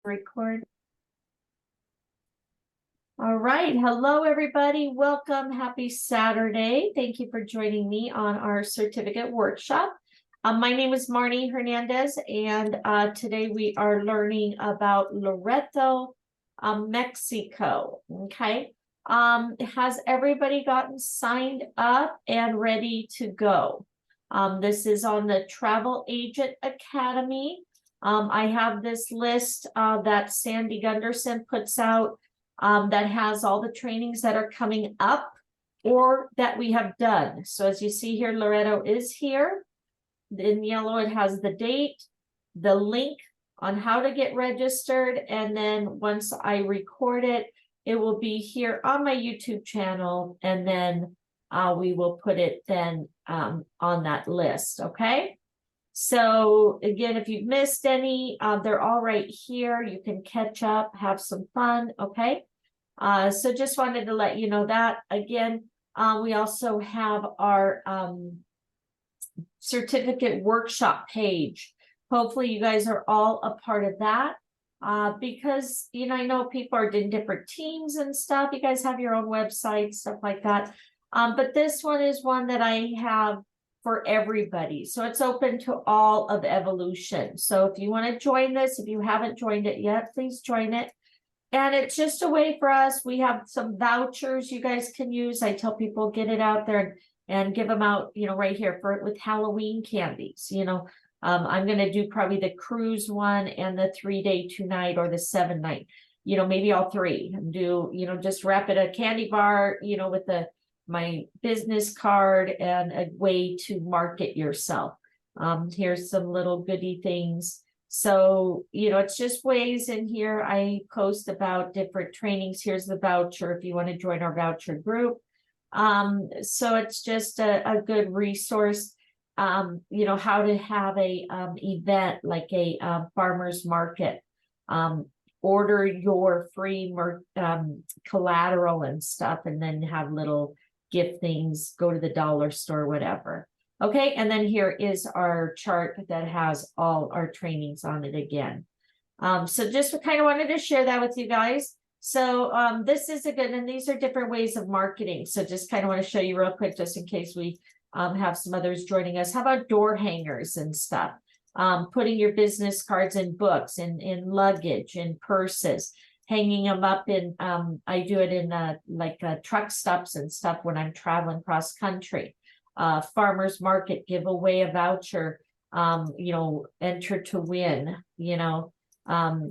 Record. All right. Hello, everybody. Welcome. Happy Saturday. Thank you for joining me on our certificate workshop. My name is Marnie Hernandez, and today we are learning about Loreto, Mexico. Okay. Has everybody gotten signed up and ready to go? This is on the Travel Agent Academy. I have this list that Sandy Gunderson puts out that has all the trainings that are coming up or that we have done. So as you see here, Loreto is here. In yellow, it has the date, the link on how to get registered. And then once I record it, it will be here on my YouTube channel. And then we will put it then on that list. Okay. So again, if you've missed any, they're all right here. You can catch up, have some fun. Okay. So just wanted to let you know that. Again, we also have our certificate workshop page. Hopefully you guys are all a part of that. Because, you know, I know people are in different teams and stuff. You guys have your own website, stuff like that. But this one is one that I have for everybody. So it's open to all of evolution. So if you want to join this, if you haven't joined it yet, please join it. And it's just a way for us. We have some vouchers you guys can use. I tell people, get it out there and give them out, you know, right here for with Halloween candies. You know, I'm going to do probably the cruise one and the 3-day 2-night or the 7-night, you know, maybe all three, and do, you know, just wrap it a candy bar, you know, with my business card and a way to market yourself. Here's some little goodie things. So, you know, it's just ways in here. I post about different trainings. Here's the voucher if you want to join our voucher group. So it's just a good resource. You know, how to have a event like a farmer's market. Order your free collateral and stuff, and then have little gift things, go to the dollar store, whatever. Okay, and then here is our chart that has all our trainings on it again. So just kind of wanted to share that with you guys. So this is a good, and these are different ways of marketing. So just kind of want to show you real quick, just in case we have some others joining us. How about door hangers and stuff? Putting your business cards in books, in luggage, in purses, hanging them up in, I do it in like truck stops and stuff when I'm traveling cross country. Farmers market, give away a voucher, you know, enter to win, you know.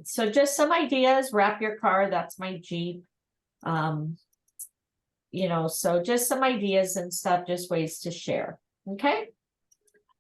So just some ideas. Wrap your car, that's my Jeep. You know, so just some ideas and stuff, just ways to share. Okay.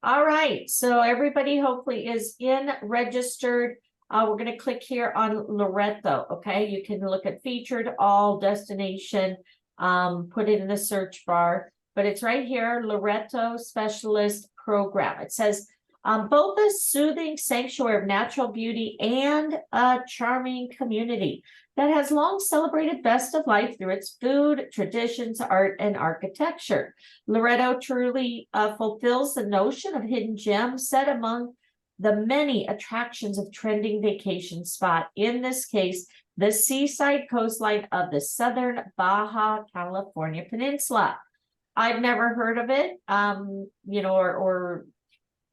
All right. So everybody hopefully is in registered. We're going to click here on Loreto. Okay. You can look at featured, all, destination, put it in the search bar. But it's right here, Loreto Specialist Program. It says, both a soothing sanctuary of natural beauty and a charming community that has long celebrated best of life through its food, traditions, art, and architecture. Loreto truly fulfills the notion of hidden gems set among the many attractions of trending vacation spot. In this case, the seaside coastline of the southern Baja California Peninsula. I've never heard of it, you know, or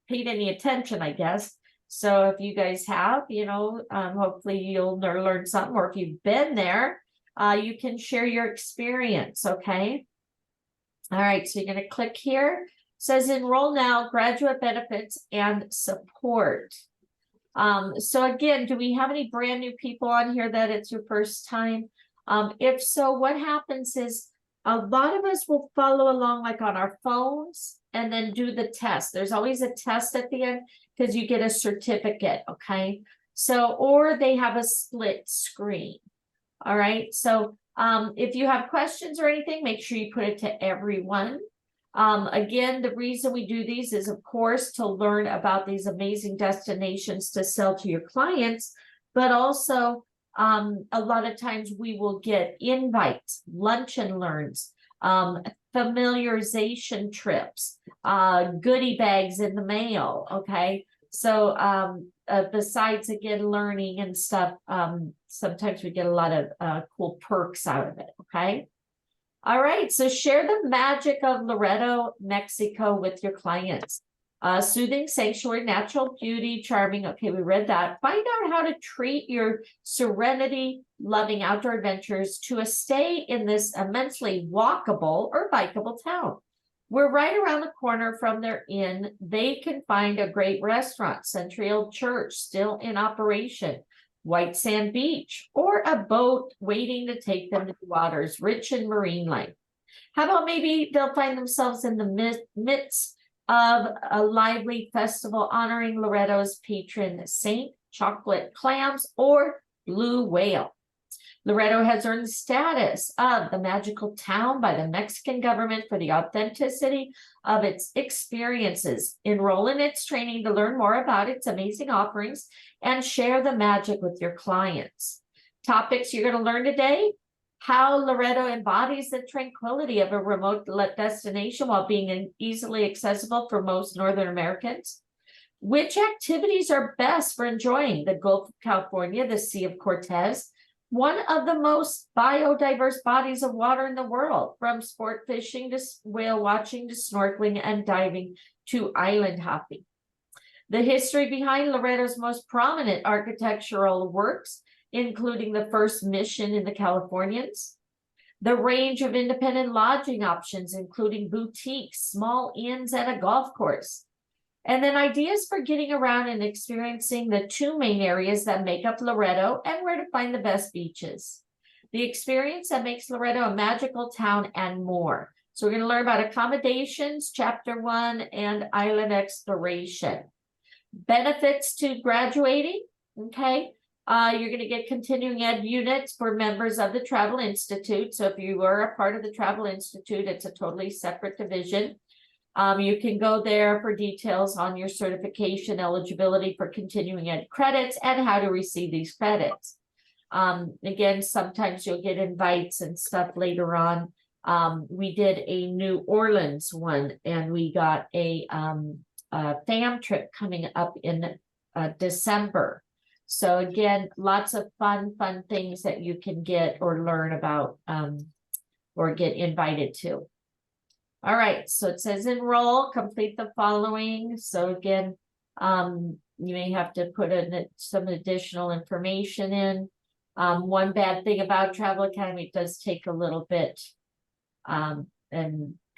paid any attention, I guess. So if you guys have, you know, hopefully you'll learn something, or if you've been there, you can share your experience. Okay. All right. So you're going to click here. It says enroll now, graduate benefits and support. So again, do we have any brand new people on here that it's your first time? If so, what happens is, a lot of us will follow along like on our phones and then do the test. There's always a test at the end because you get a certificate, okay? So, or they have a split screen, all right? So if you have questions or anything, make sure you put it to everyone. Again, the reason we do these is, of course, to learn about these amazing destinations to sell to your clients, but also a lot of times we will get invites, lunch and learns, familiarization trips, goodie bags in the mail. Okay. So besides again learning and stuff, sometimes we get a lot of cool perks out of it. Okay. All right, so share the magic of Loreto, Mexico with your clients. Soothing sanctuary, natural beauty, charming. Okay, we read that. Find out how to treat your serenity, loving outdoor adventures to a stay in this immensely walkable or bikeable town. We're right around the corner from their inn. They can find a great restaurant, Century Old Church, still in operation, White Sand Beach, or a boat waiting to take them to waters rich in marine life. How about maybe they'll find themselves in the midst of a lively festival honoring Loreto's patron saint, chocolate clams, or blue whale. Loreto has earned the status of the magical town by the Mexican government for the authenticity of its experiences. Enroll in its training to learn more about its amazing offerings and share the magic with your clients. Topics you're going to learn today: how Loreto embodies the tranquility of a remote destination while being easily accessible for most Northern Americans. Which activities are best for enjoying the Gulf of California, the Sea of Cortez, one of the most biodiverse bodies of water in the world, from sport fishing to whale watching to snorkeling and diving to island hopping. The history behind Loreto's most prominent architectural works, including the first mission in the Californians. The range of independent lodging options, including boutiques, small inns, and a golf course. And then ideas for getting around and experiencing the two main areas that make up Loreto and where to find the best beaches. The experience that makes Loreto a magical town and more. So we're going to learn about accommodations, chapter 1, and island exploration. Benefits to graduating, okay? You're going to get continuing ed units for members of the Travel Institute. So if you are a part of the Travel Institute, it's a totally separate division. You can go there for details on your certification, eligibility for continuing ed credits, and how to receive these credits. Again, sometimes you'll get invites and stuff later on. We did a New Orleans one, and we got a fam trip coming up in December. So again, lots of fun things that you can get or learn about or get invited to. All right, so it says enroll, complete the following. So again, you may have to put in some additional information in. One bad thing about Travel Academy, it does take a little bit and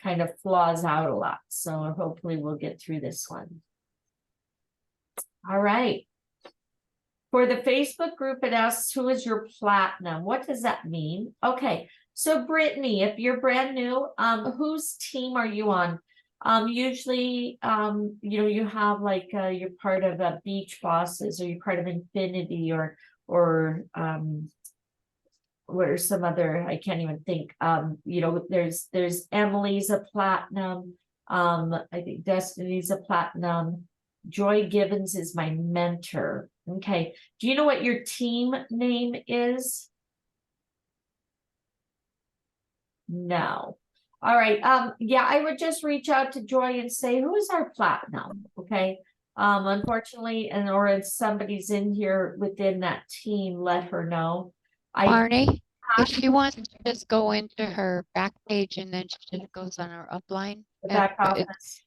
kind of flaws out a lot. So hopefully we'll get through this one. All right. For the Facebook group, it asks, who is your platinum? What does that mean? Okay. So Brittany, if you're brand new, whose team are you on? Usually, you have like, you're part of Beach Bosses, or you're part of Infinity, or what are some other, I can't even think, there's Emily's a platinum. I think Destiny's a platinum. Joy Gibbons is my mentor. Okay. Do you know what your team name is? No. All right. Yeah, I would just reach out to Joy and say, who is our platinum? Okay. Unfortunately, or if somebody's in here within that team, let her know. Marnie, if she wants to just go into her back page and then she just goes on her upline. The back office.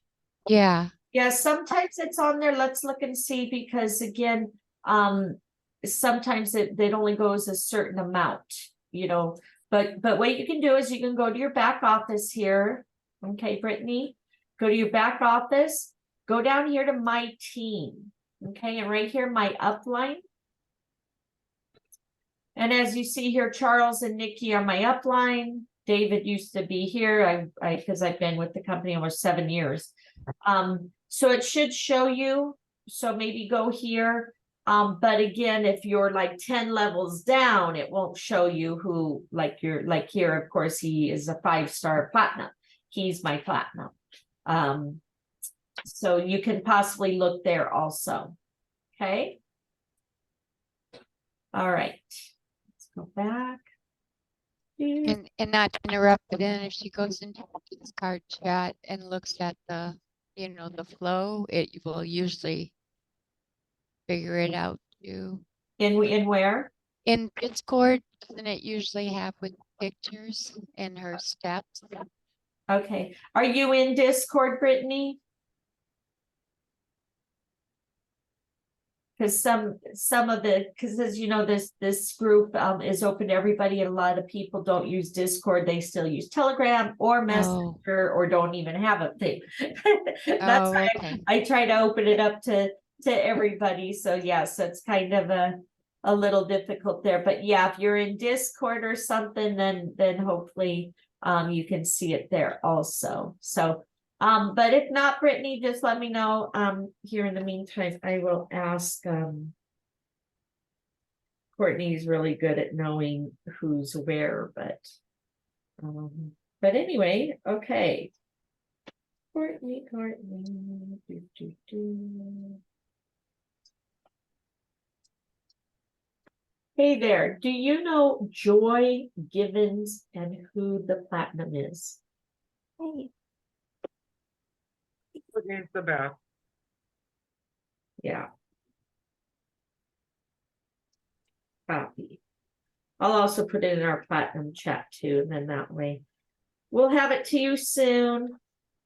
Yeah. Yeah, sometimes it's on there. Let's look and see, because again, sometimes it only goes a certain amount, but what you can do is you can go to your back office here. Okay, Brittany, go to your back office, go down here to my team. Okay, and right here, my upline. And as you see here, Charles and Nikki are my upline. David used to be here. Because I've been with the company almost 7 years. So it should show you. So maybe go here. But again, if you're like 10 levels down, it won't show you who, like here, of course, he is a 5-star platinum. He's my platinum. So you can possibly look there also. Okay. All right. Let's go back. And not to interrupt, but then if she goes into the discard chat and looks at the, the flow, it will usually figure it out too. In where? In Discord, doesn't it usually have with pictures and her steps? Okay, are you in Discord, Brittany? Because some of the, because as you know, this group is open to everybody, and a lot of people don't use Discord. They still use Telegram or Oh, Messenger, or don't even have a thing. That's oh, why okay. I try to open it up to everybody. So yeah, so it's kind of a little difficult there. But yeah, if you're in Discord or something, then hopefully you can see it there also. So but if not, Brittany, just let me know. Here in the meantime, I will ask. Courtney's really good at knowing who's where, but anyway, okay. Courtney. Hey there, do you know Joy Givens and who the platinum is? Hey. Against the back. Yeah. Copy. I'll also put it in our platinum chat too, and then that way we'll have it to you soon.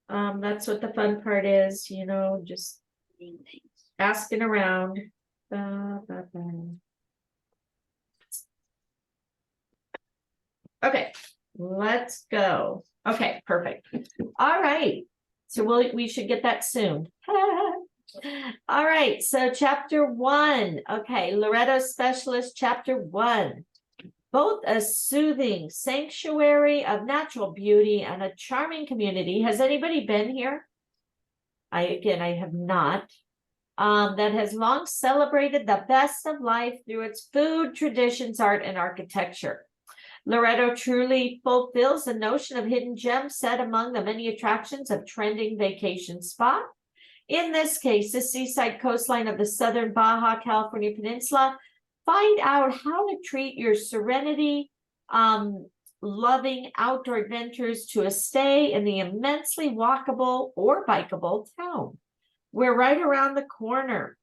That's what the fun part is, you know, just asking around. Okay, let's go. Okay, perfect. All right. So we should get that soon. All right, so chapter 1. Okay, Loreto Specialist, chapter 1. Both a soothing sanctuary of natural beauty and a charming community. Has anybody been here? I have not. That has long celebrated the best of life through its food, traditions, art, and architecture. Loreto truly fulfills the notion of hidden gems set among the many attractions of trending vacation spot. In this case, the seaside coastline of the southern Baja California Peninsula. Find out how to treat your serenity, loving outdoor adventures to a stay in the immensely walkable or bikeable town. We're right around the corner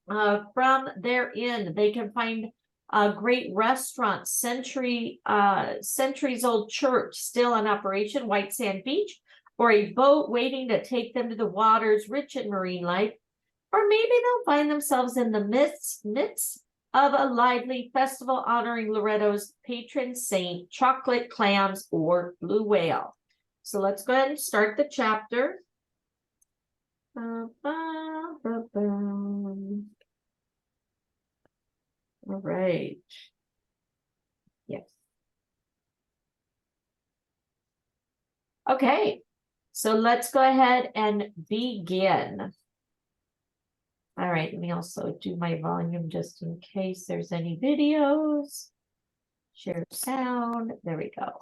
from their inn. They can find a great restaurant, centuries old church still in operation, White Sand Beach, or a boat waiting to take them to the waters rich in marine life. Or maybe they'll find themselves in the midst of a lively festival honoring Loreto's patron saint, chocolate clams or blue whale. So let's go ahead and start the chapter. All right. Yes. Okay, so let's go ahead and begin. All right, let me also do my volume just in case there's any videos. Share sound. There we go.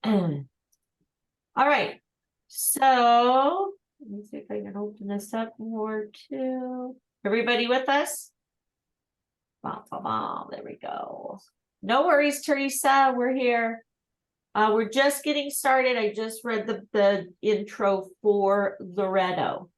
All right, so let me see if I can open this up more too. Everybody with us? There we go. No worries, Teresa, we're here. We're just getting started. I just read the intro for Loreto.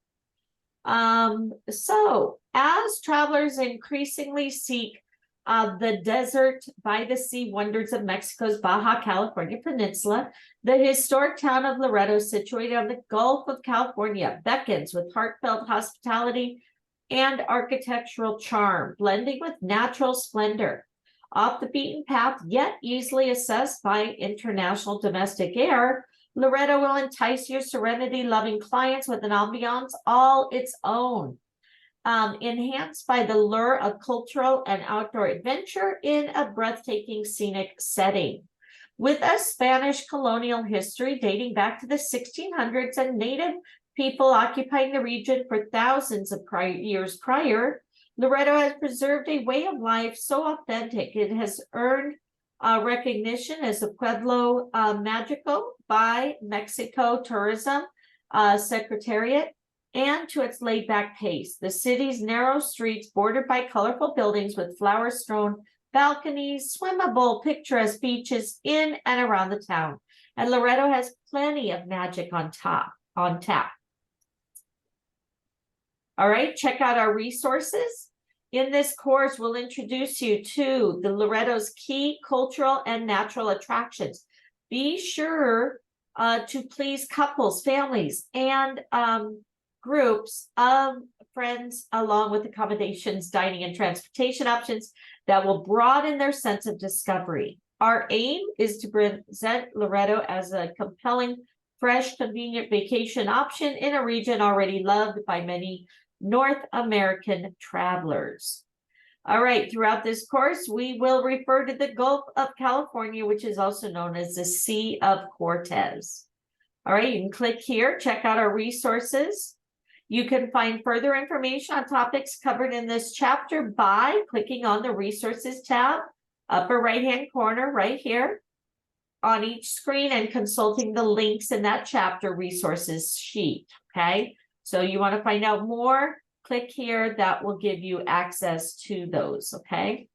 So as travelers increasingly seek the desert by the sea wonders of Mexico's Baja California Peninsula, the historic town of Loreto, situated on the Gulf of California, beckons with heartfelt hospitality and architectural charm, blending with natural splendor. Off the beaten path, yet easily accessed by international domestic air, Loreto will entice your serenity-loving clients with an ambiance all its own, enhanced by the lure of cultural and outdoor adventure in a breathtaking scenic setting. With a Spanish colonial history dating back to the 1600s and native people occupying the region for thousands of years prior, Loreto has preserved a way of life so authentic it has earned recognition as a Pueblo Mágico by Mexico Tourism Secretariat, and to its laid-back pace. The city's narrow streets bordered by colorful buildings with flower-strewn balconies, swimmable, picturesque beaches in and around the town. And Loreto has plenty of magic on tap. All right, check out our resources. In this course, we'll introduce you to the Loreto's key cultural and natural attractions. Be sure to please couples, families, and groups of friends, along with accommodations, dining, and transportation options that will broaden their sense of discovery. Our aim is to present Loreto as a compelling, fresh, convenient vacation option in a region already loved by many North American travelers. All right, throughout this course, we will refer to the Gulf of California, which is also known as the Sea of Cortez. All right, you can click here, check out our resources. You can find further information on topics covered in this chapter by clicking on the Resources tab, upper right-hand corner right here on each screen, and consulting the links in that chapter resources sheet, okay? So you want to find out more, click here, that will give you access to those, okay?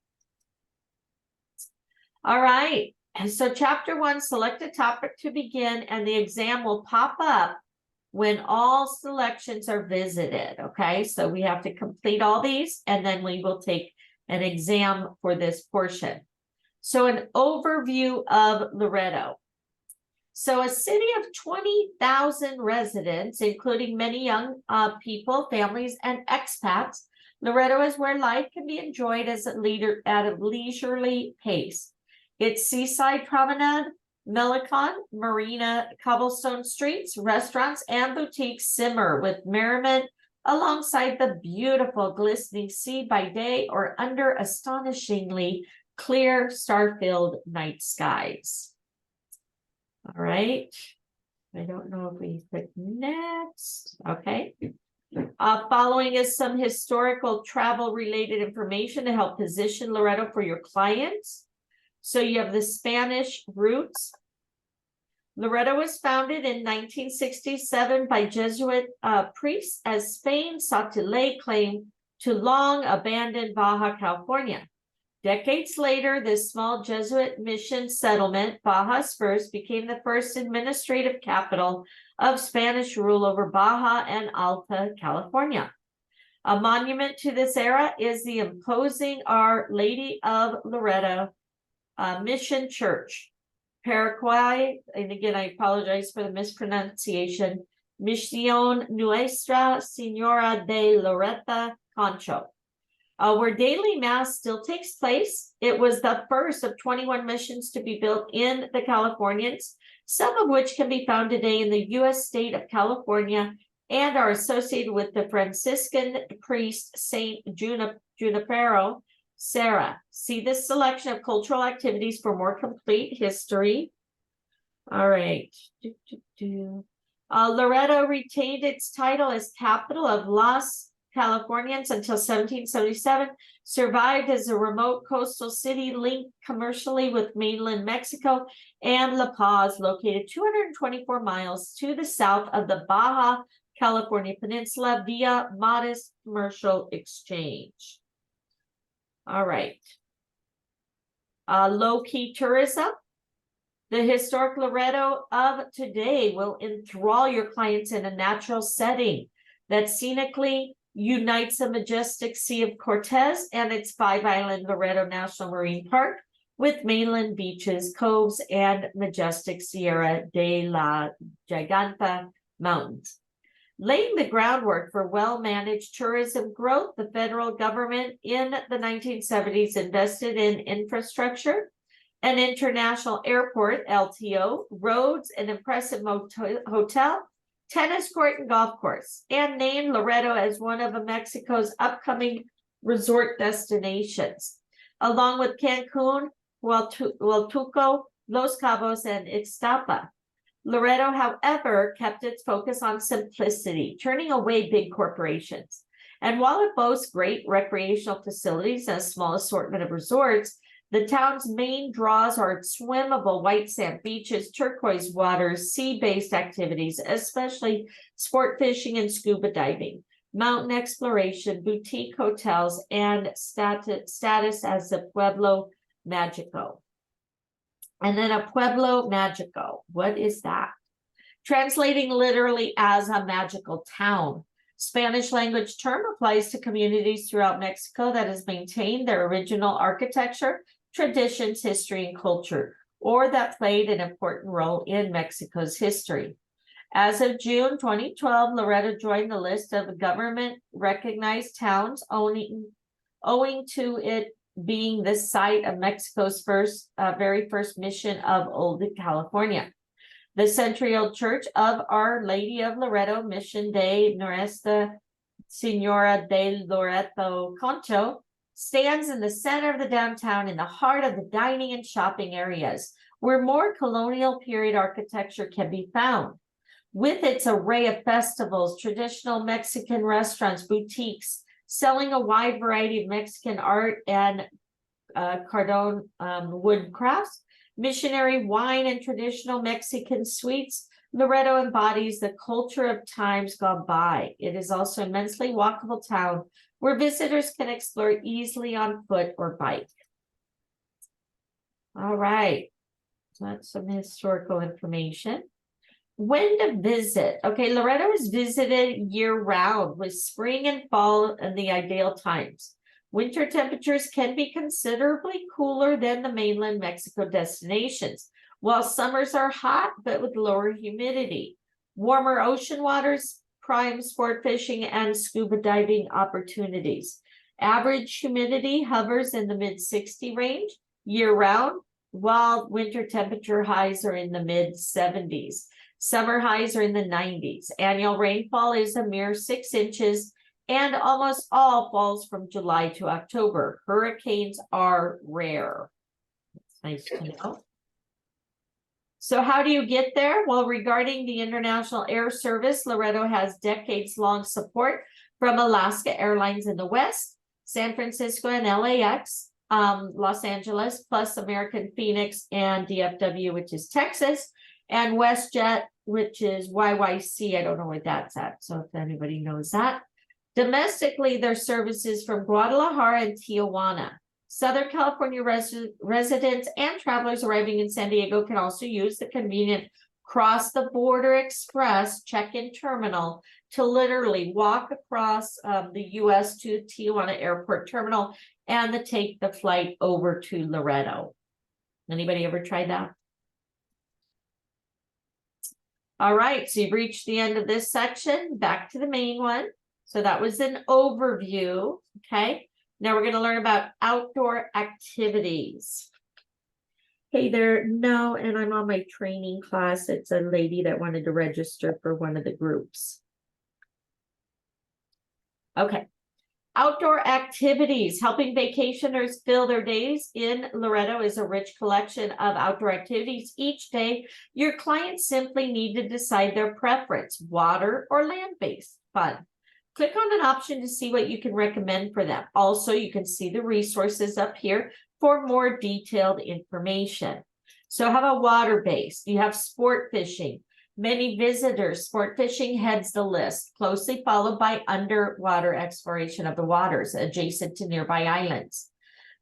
All right, and so chapter 1, select a topic to begin, and the exam will pop up when all selections are visited, okay? So we have to complete all these, and then we will take an exam for this portion. So an overview of Loreto. So a city of 20,000 residents, including many young people, families, and expats, Loreto is where life can be enjoyed as a leader at a leisurely pace. Its seaside promenade, Melicon, marina, cobblestone streets, restaurants, and boutiques simmer with merriment alongside the beautiful glistening sea by day or under astonishingly clear star-filled night skies. All right, I don't know if we click next. Okay. Following is some historical travel related information to help position Loreto for your clients. So you have the Spanish roots. Loreto was founded in 1967 by Jesuit priests as Spain sought to lay claim to long abandoned Baja California. Decades later, this small Jesuit mission settlement, Baja's first, became the first administrative capital of Spanish rule over Baja and Alta California. A monument to this era is the imposing Our Lady of Loreto Mission Church, Paraguay, and again, I apologize for the mispronunciation, Misión Nuestra Señora de Loreto Concho. Where daily mass still takes place. It was the first of 21 missions to be built in the Californians, some of which can be found today in the U.S. state of California and are associated with the Franciscan priest Saint Junipero Serra. See this selection of cultural activities for more complete history. All right. Loreto retained its title as capital of Los Californians until 1777, survived as a remote coastal city linked commercially with mainland Mexico and La Paz, located 224 miles to the south of the Baja California Peninsula via modest commercial exchange. All right. Low-key tourism. The historic Loreto of today will enthrall your clients in a natural setting that scenically unites the majestic Sea of Cortez and its 5-island Loreto National Marine Park with mainland beaches, coves, and majestic Sierra de la Giganta mountains. Laying the groundwork for well-managed tourism growth, the federal government in the 1970s invested in infrastructure, an international airport, LTO, roads, an impressive hotel, tennis court, and golf course, and named Loreto as one of Mexico's upcoming resort destinations, along with Cancun, Huatulco, Los Cabos, and Ixtapa. Loreto, however, kept its focus on simplicity, turning away big corporations. And while it boasts great recreational facilities and a small assortment of resorts, the town's main draws are its swimmable white sand beaches, turquoise waters, sea-based activities, especially sport fishing and scuba diving, mountain exploration, boutique hotels, and status as a Pueblo Mágico. And then a Pueblo Mágico, what is that? Translating literally as a magical town. Spanish language term applies to communities throughout Mexico that has maintained their original architecture, traditions, history, and culture, or that played an important role in Mexico's history. As of June 2012, Loreto joined the list of government-recognized towns owing to it being the site of Mexico's very first mission of Old California. The centennial church of Our Lady of Loreto, Mission de Nuestra Senora de Loreto Concho, stands in the center of the downtown in the heart of the dining and shopping areas, where more colonial period architecture can be found. With its array of festivals, traditional Mexican restaurants, boutiques, selling a wide variety of Mexican art and cardone wood crafts, missionary wine, and traditional Mexican sweets, Loreto embodies the culture of times gone by. It is also an immensely walkable town where visitors can explore easily on foot or bike. All right, so that's some historical information. When to visit? Okay, Loreto is visited year-round, with spring and fall and the ideal times. Winter temperatures can be considerably cooler than the mainland Mexico destinations, while summers are hot but with lower humidity. Warmer ocean waters prime sport fishing and scuba diving opportunities. Average humidity hovers in the mid-60 range year-round, while winter temperature highs are in the mid-70s. Summer highs are in the 90s. Annual rainfall is a mere 6 inches, and almost all falls from July to October. Hurricanes are rare. It's nice to know. So how do you get there? Well, regarding the international air service, Loreto has decades-long support from Alaska Airlines in the West, San Francisco and LAX, Los Angeles, plus American Phoenix and DFW, which is Texas, and WestJet, which is YYC. I don't know where that's at, so if anybody knows that. Domestically, their services from Guadalajara and Tijuana. Southern California residents and travelers arriving in San Diego can also use the convenient Cross the Border Express check-in terminal to literally walk across the U.S. to Tijuana Airport Terminal and to take the flight over to Loreto. Anybody ever tried that? All right, so you've reached the end of this section. Back to the main one. So that was an overview, okay? Now we're gonna learn about outdoor activities. Hey there, no, and I'm on my training class. It's a lady that wanted to register for one of the groups. Okay, outdoor activities. Helping vacationers fill their days in Loreto is a rich collection of outdoor activities. Each day, your clients simply need to decide their preference, water or land-based fun. Click on an option to see what you can recommend for them. Also, you can see the resources up here for more detailed information. So how about water-based? You have sport fishing. Many visitors, sport fishing heads the list, closely followed by underwater exploration of the waters adjacent to nearby islands.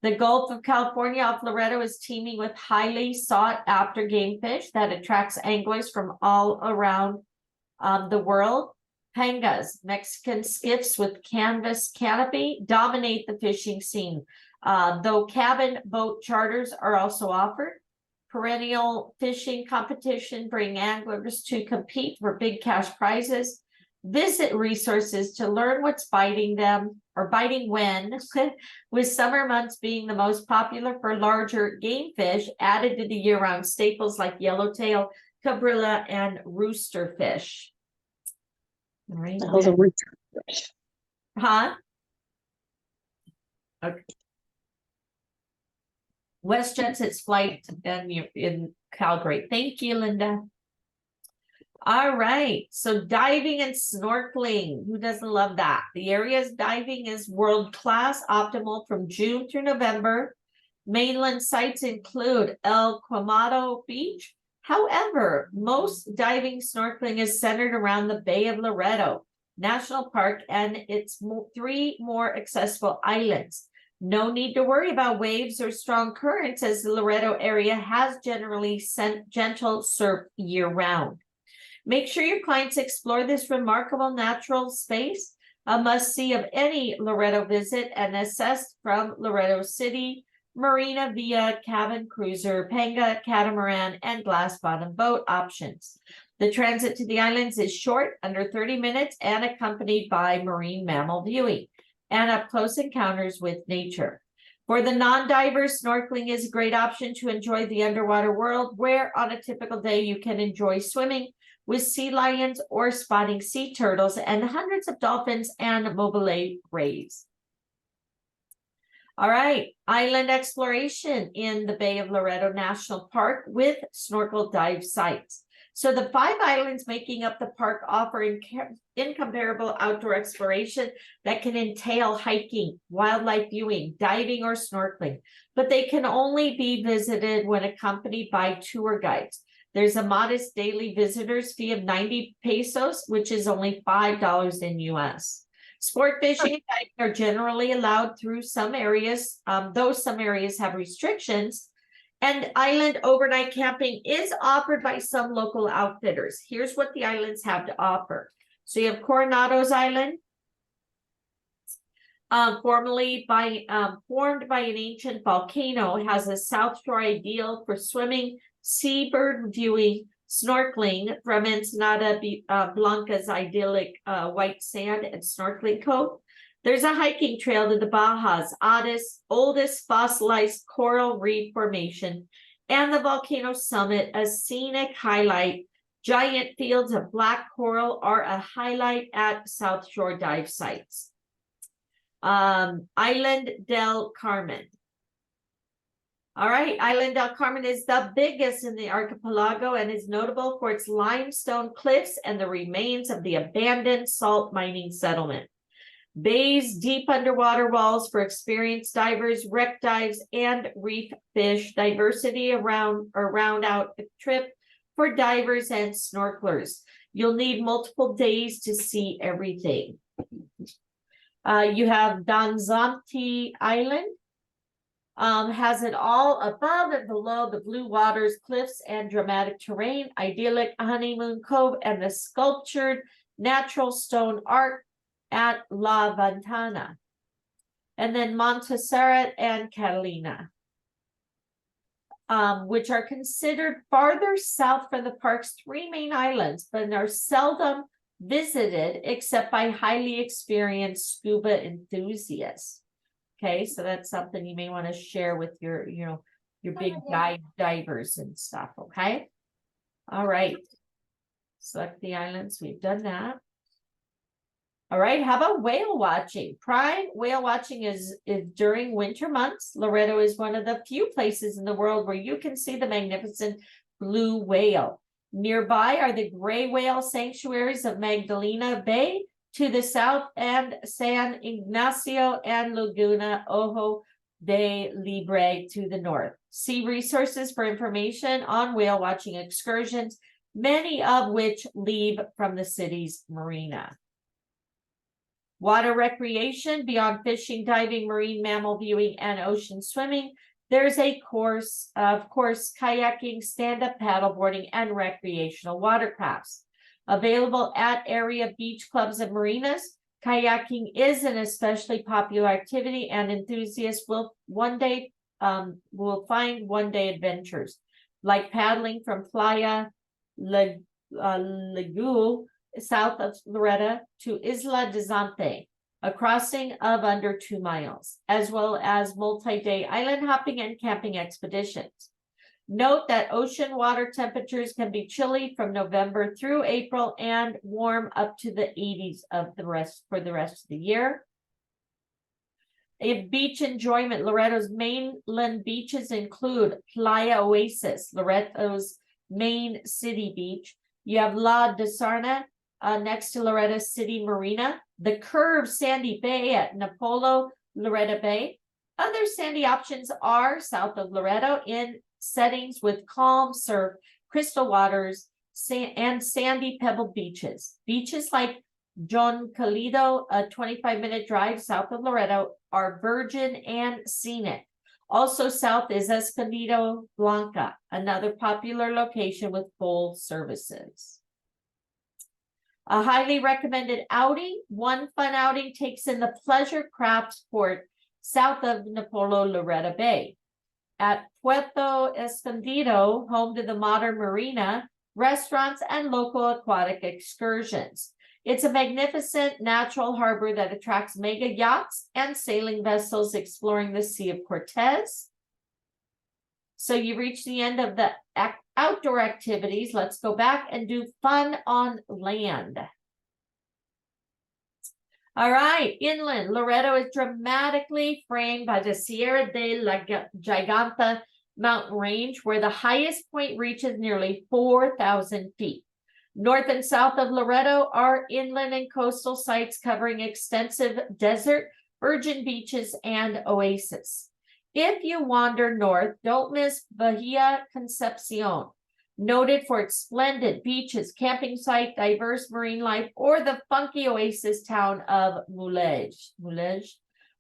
The Gulf of California off Loreto is teeming with highly sought-after game fish that attracts anglers from all around the world. Pangas, Mexican skiffs with canvas canopy, dominate the fishing scene, though cabin boat charters are also offered. Perennial fishing competition bring anglers to compete for big cash prizes. Visit resources to learn what's biting them or biting when, with summer months being the most popular for larger game fish added to the year-round staples like yellowtail, cabrilla, and roosterfish. All right. Huh? Okay. WestJet's its flight in Calgary. Thank you, Linda. All right. So diving and snorkeling. Who doesn't love that? The area's diving is world-class, optimal from June through November. Mainland sites include El Quemado Beach. However, most diving snorkeling is centered around the Bay of Loreto National Park and its 3 more accessible islands. No need to worry about waves or strong currents, as the Loreto area has generally gentle surf year-round. Make sure your clients explore this remarkable natural space, a must-see of any Loreto visit, and assessed from Loreto City Marina via cabin cruiser, panga, catamaran, and glass bottom boat options. The transit to the islands is short, under 30 minutes, and accompanied by marine mammal viewing and up-close encounters with nature. For the non-divers, snorkeling is a great option to enjoy the underwater world, where on a typical day you can enjoy swimming with sea lions or spotting sea turtles and hundreds of dolphins and mobile rays. All right, island exploration in the Bay of Loreto National Park with snorkel dive sites. So the 5 islands making up the park offer incomparable outdoor exploration that can entail hiking, wildlife viewing, diving, or snorkeling, but they can only be visited when accompanied by tour guides. There's a modest daily visitors fee of 90 pesos, which is only $5 in US. Sport fishing and diving are generally allowed through some areas, though some areas have restrictions. And island overnight camping is offered by some local outfitters. Here's what the islands have to offer. So you have Coronado's Island, formed by an ancient volcano. It has a south shore ideal for swimming, seabird viewing, snorkeling from Ensenada Blanca's idyllic white sand and snorkeling cove. There's a hiking trail to the Baja's oldest fossilized coral reef formation, and the volcano summit, a scenic highlight. Giant fields of black coral are a highlight at South Shore dive sites. Island del Carmen. All right, Island del Carmen is the biggest in the archipelago and is notable for its limestone cliffs and the remains of the abandoned salt mining settlement. Bays, deep underwater walls for experienced divers, wreck dives, and reef fish. Diversity around or round out the trip for divers and snorkelers. You'll need multiple days to see everything. You have Danzanti Island. Has it all above and below the blue waters, cliffs, and dramatic terrain, idyllic honeymoon cove, and the sculptured natural stone arc at La Ventana. And then Montserrat and Catalina, which are considered farther south from the park's 3 main islands, but are seldom visited except by highly experienced scuba enthusiasts. Okay, so that's something you may want to share with your, your big divers and stuff. Okay. All right. Select the islands. We've done that. All right. How about whale watching? Prime whale watching is during winter months. Loreto is one of the few places in the world where you can see the magnificent blue whale. Nearby are the gray whale sanctuaries of Magdalena Bay to the south, and San Ignacio and Laguna Ojo de Libre to the north. See resources for information on whale watching excursions, many of which leave from the city's marina. Water recreation, beyond fishing, diving, marine mammal viewing, and ocean swimming, there's a course, of course, kayaking, stand-up paddleboarding, and recreational watercrafts. Available at area beach clubs and marinas, kayaking is an especially popular activity, and enthusiasts will find one-day adventures, like paddling from Playa Lagu, south of Loreto, to Isla de Zante, a crossing of under 2 miles, as well as multi-day island hopping and camping expeditions. Note that ocean water temperatures can be chilly from November through April and warm up to the 80s for the rest of the year. If beach enjoyment, Loreto's mainland beaches include Playa Oasis, Loreto's main city beach. You have La de Sarna next to Loreto City Marina, the curved sandy bay at Napolo, Loreto Bay. Other sandy options are south of Loreto in settings with calm surf, crystal waters, and sandy pebbled beaches. Beaches like John Calido, a 25-minute drive south of Loreto, are virgin and scenic. Also south is Escondido Blanca, another popular location with full services. A highly recommended outing. One fun outing takes in the pleasure craft port south of Napolo Loreto Bay. At Puerto Escondido, home to the modern marina, restaurants, and local aquatic excursions. It's a magnificent natural harbor that attracts mega yachts and sailing vessels exploring the Sea of Cortez. So you reach the end of the outdoor activities. Let's go back and do fun on land. All right, inland, Loreto is dramatically framed by the Sierra de la Giganta mountain range, where the highest point reaches nearly 4,000 feet. North and south of Loreto are inland and coastal sites covering extensive desert, virgin beaches, and oases. If you wander north, don't miss Bahia Concepcion, noted for its splendid beaches, camping site, diverse marine life, or the funky oasis town of Mulej,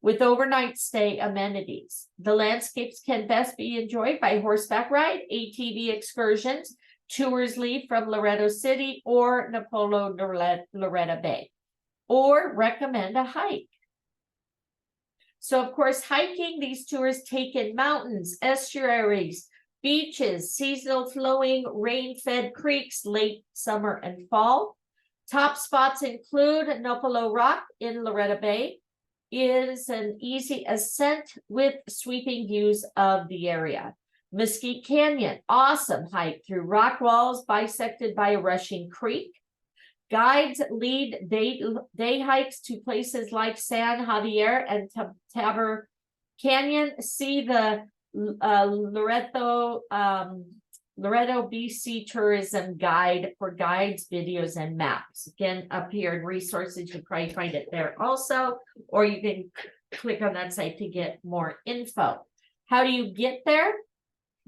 with overnight stay amenities. The landscapes can best be enjoyed by horseback ride, ATV excursions. Tours leave from Loreto City or Napolo Loreto Bay, or recommend a hike. So, of course, hiking, these tours take in mountains, estuaries, beaches, seasonal flowing, rain-fed creeks, late summer and fall. Top spots include Napolo Rock in Loreto Bay. It is an easy ascent with sweeping views of the area. Mesquite Canyon, awesome hike through rock walls bisected by a rushing creek. Guides lead day hikes to places like San Javier and Tabor Canyon. See the Loreto BC tourism guide for guides, videos, and maps. Again, up here in resources, you probably find it there also, or you can click on that site to get more info. How do you get there?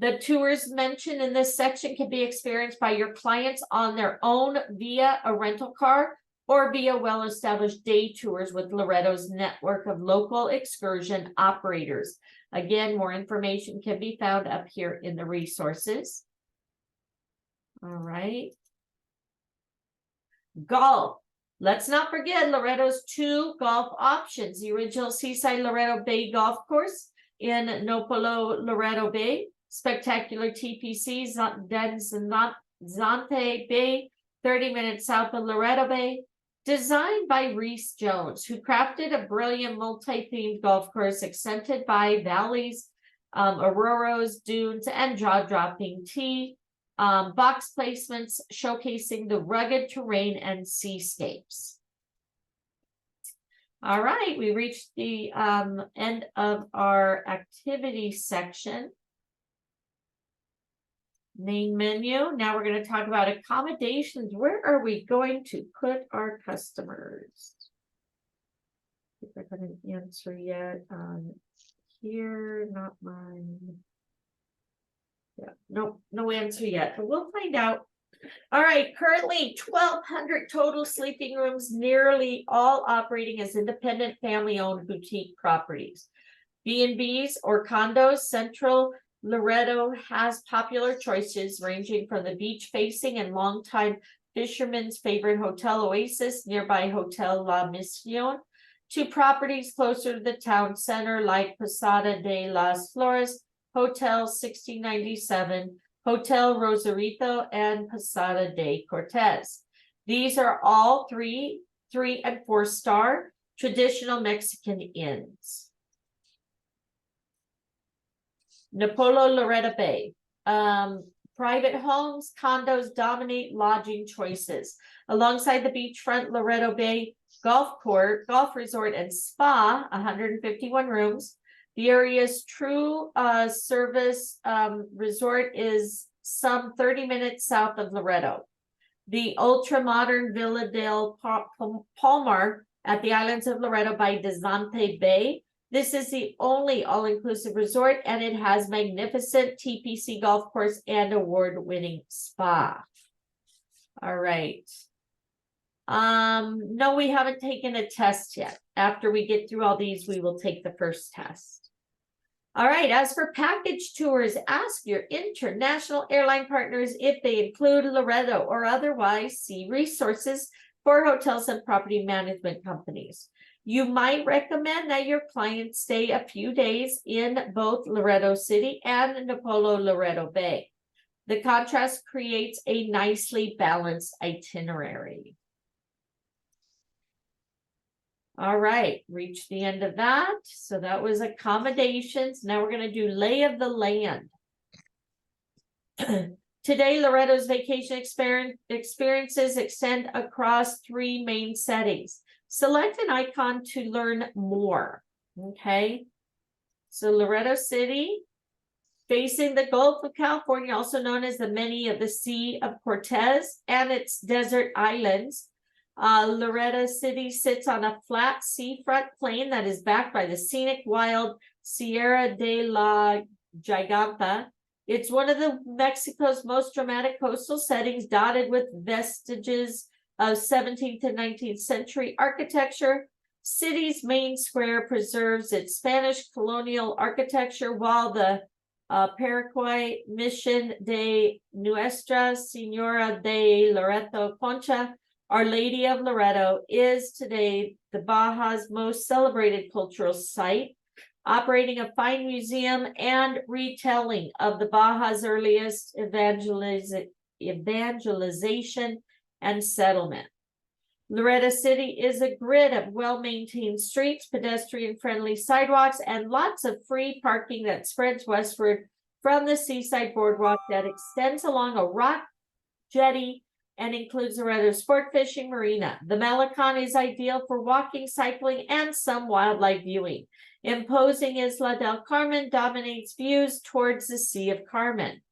The tours mentioned in this section can be experienced by your clients on their own via a rental car or via well-established day tours with Loreto's network of local excursion operators. Again, more information can be found up here in the resources. All right. Golf. Let's not forget Loreto's 2 golf options. The original Seaside Loreto Bay Golf Course in Napolo Loreto Bay. Spectacular TPC, Zante Bay, 30 minutes south of Loreto Bay, designed by Reese Jones, who crafted a brilliant multi-themed golf course accented by valleys, auroras, dunes, and jaw-dropping tee box placements showcasing the rugged terrain and seascapes. All right, we reached the end of our activity section. Main menu. Now we're going to talk about accommodations. Where are we going to put our customers? If I couldn't answer yet. Here, not mine. Yeah, no answer yet, but we'll find out. All right, currently 1,200 total sleeping rooms, nearly all operating as independent family-owned boutique properties. B&Bs or condos. Central Loreto has popular choices ranging from the beach-facing and longtime fisherman's favorite Hotel Oasis, nearby Hotel La Misión, to properties closer to the town center like Posada de las Flores, Hotel 1697, Hotel Rosarito, and Posada de Cortez. These are all 3, and 4-star traditional Mexican inns. Napolo Loreto Bay. Private homes, condos dominate lodging choices. Alongside the beachfront Loreto Bay Golf Court, Golf Resort, and Spa, 151 rooms. The area's true service resort is some 30 minutes south of Loreto. The ultra-modern Villa del Palmar at the islands of Loreto by Zante Bay. This is the only all-inclusive resort, and it has magnificent TPC golf course and award-winning spa. All right. No, we haven't taken a test yet. After we get through all these, we will take the first test. All right, as for package tours, ask your international airline partners if they include Loreto, or otherwise see resources for hotels and property management companies. You might recommend that your clients stay a few days in both Loreto City and Napolo Loreto Bay. The contrast creates a nicely balanced itinerary. All right, reached the end of that. So that was accommodations. Now we're going to do lay of the land. Today, Loreto's vacation experiences extend across 3 main settings. Select an icon to learn more. Okay, so Loreto City, facing the Gulf of California, also known as the Many of the Sea of Cortez and its desert islands. Loreto City sits on a flat seafront plain that is backed by the scenic wild Sierra de la Giganta. It's one of the Mexico's most dramatic coastal settings, dotted with vestiges of 17th and 19th century architecture. City's main square preserves its Spanish colonial architecture, while the Paraguay Mission de Nuestra Señora de Loreto Concha, Our Lady of Loreto, is today the Baja's most celebrated cultural site, operating a fine museum and retelling of the Baja's earliest evangelization and settlement. Loreto City is a grid of well-maintained streets, pedestrian-friendly sidewalks, and lots of free parking that spreads westward from the seaside boardwalk that extends along a rock jetty and includes Loreto sport fishing marina. The Malecon is ideal for walking, cycling, and some wildlife viewing. Imposing Isla del Carmen dominates views towards the Sea of Carmen.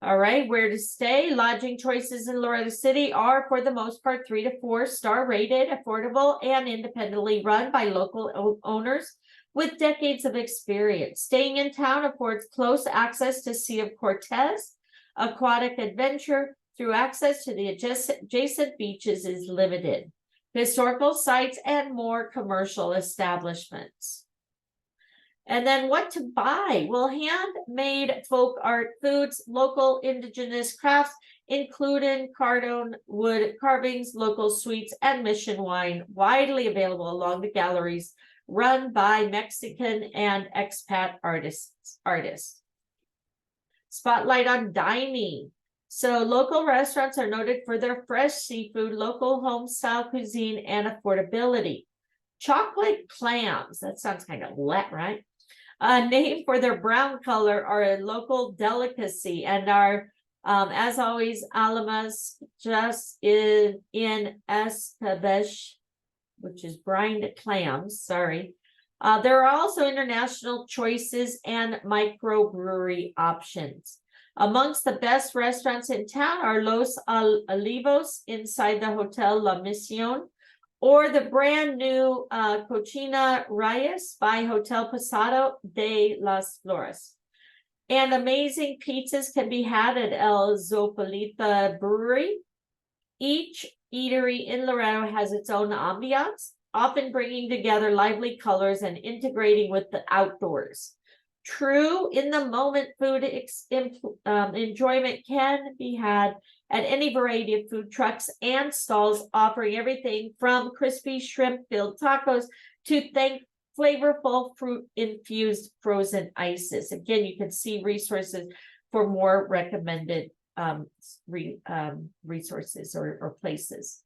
All right, where to stay? Lodging choices in Loreto City are, for the most part, 3 to 4 star rated, affordable, and independently run by local owners with decades of experience. Staying in town affords close access to Sea of Cortez. Aquatic adventure through access to the adjacent beaches is limited. Historical sites and more commercial establishments. And then what to buy? Well, handmade folk art foods, local indigenous crafts, including Cardone wood carvings, local sweets, and mission wine, widely available along the galleries run by Mexican and expat artists. Spotlight on dining. So local restaurants are noted for their fresh seafood, local home-style cuisine, and affordability. Chocolate clams, that sounds kind of wet, right? Named for their brown color, are a local delicacy and are, as always, alamas just in escabeche, which is brined clams, sorry. There are also international choices and microbrewery options. Amongst the best restaurants in town are Los Olivos inside the Hotel La Misión, or the brand new Cocina Reyes by Hotel Posado de las Flores. And amazing pizzas can be had at El Zopolita Brewery. Each eatery in Loreto has its own ambiance, often bringing together lively colors and integrating with the outdoors. True in-the-moment food enjoyment can be had at any variety of food trucks and stalls, offering everything from crispy shrimp-filled tacos to flavorful fruit-infused frozen ices. Again, you can see resources for more recommended resources or places.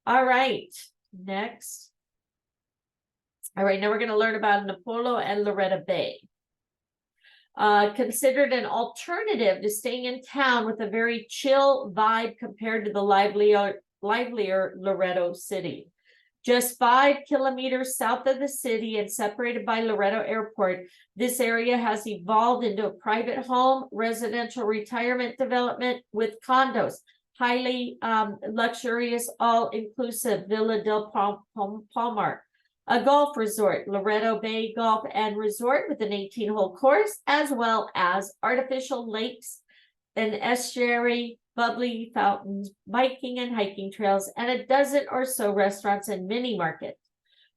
All right, next. All right, now we're going to learn about Napolo and Loreto Bay. Considered an alternative to staying in town with a very chill vibe compared to the livelier Loreto City. Just 5 kilometers south of the city and separated by Loreto Airport, this area has evolved into a private home, residential retirement development with condos, highly luxurious, all-inclusive Villa del Palmar, a golf resort, Loreto Bay Golf and Resort with an 18-hole course, as well as artificial lakes, an estuary, bubbly fountains, biking and hiking trails, and a dozen or so restaurants and mini markets.